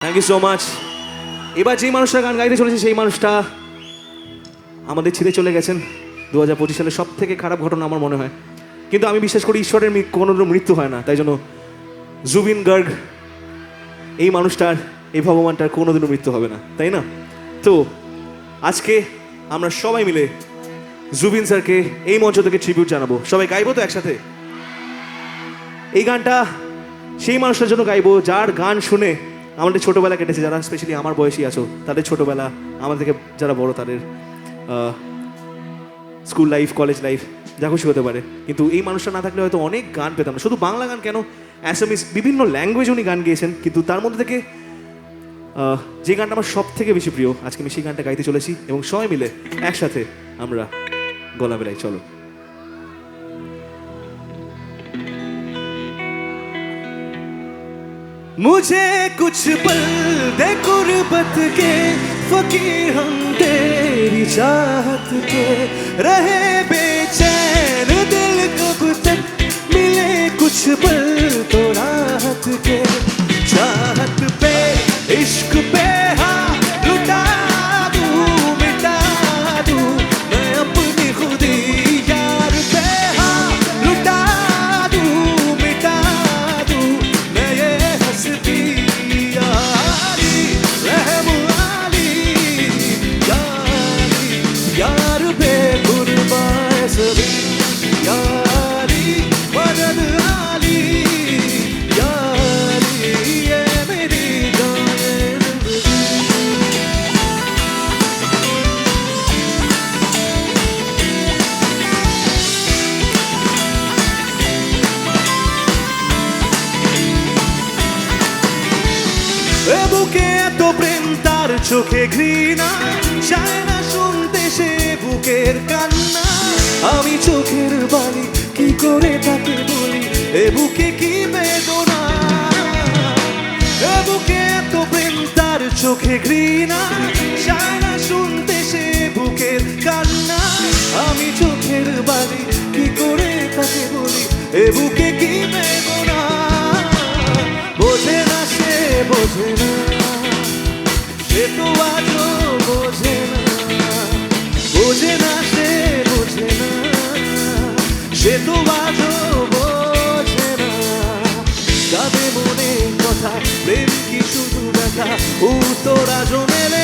Thank you so much. এবার যেই মানুষটা গান গাইতে চলেছে সেই মানুষটা আমাদের ছেড়ে চলে গেছেন 2025 সালে। সব থেকে খারাপ ঘটনা আমার মনে হয়, কিন্তু আমি বিশ্বাস করি ঈশ্বরের কোনো মৃত্যু হয় না, তাই জন্য জুবিন গার্গ এই মানুষটার, এই ভগবানটার কোনোদিনও মৃত্যু হবে না, তাই না? তো আজকে আমরা সবাই মিলে জুবিন স্যারকে এই মঞ্চ থেকে ট্রিবিউট জানাবো। সবাই গাইবো তো একসাথে? এই গানটা সেই মানুষটার জন্য গাইবো যার গান শুনে আমাদের ছোটোবেলা কেটেছে, যারা স্পেশালি আমার বয়সী আছো তাদের ছোটোবেলা, আমাদের থেকে যারা বড় তাদের স্কুল লাইফ, কলেজ লাইফ, যা খুশি হতে পারে। কিন্তু এই মানুষটা না থাকলে হয়তো অনেক গান পেতাম না, শুধু বাংলা গান কেন, অ্যাসামিস, বিভিন্ন ল্যাঙ্গুয়েজ উনি গান গেয়েছেন। কিন্তু তার মধ্যে থেকে যে গানটা আমার সব থেকে বেশি প্রিয়, আজকে আমি সেই গানটা গাইতে চলেছি এবং সবাই মিলে একসাথে আমরা গলা বেলাই। চলো। मुझे कुछ पल दे गुर्बत के, फकीर हम तेरी चाहत के, रहे बेचैन दिल कब तक, मिले कुछ पल तो राहत के, चाहत पे इश्क पे हाँ लुटा दूं, मिटा दूं मैं अपनी खुदी, यार पे हाँ लुटा दूं, मिटा दूं मैं ये हस्ती, यारी रहम वाली, यारी यार बेगुरबान सभी, यारी मदद आली, यारी ये मेरी जान जिंदगी। এ বুকে এত প্রেম তার চোখে ঘৃণা, চায় না শুনতে সে বুকের কান্না, আমি চোখের বালি কি করে তাকে বলি, এ বুকে কি বেদনা, এ বুকে এত প্রেম তার চোখে ঘৃণা, চায় না শুনতে সে বুকের কান্না, আমি চোখের বালি কি করে তাকে বলি, এ বুকে কি বেদনা, বোঝে না সে, বোঝে না সে তো আজও বোঝে না, বোঝে না সে, বোঝে না সে তো আজও বোঝে না, কাঁদে মনে কথা, প্রেম কি শুধু ব্যথা, ও তোরা জমেলে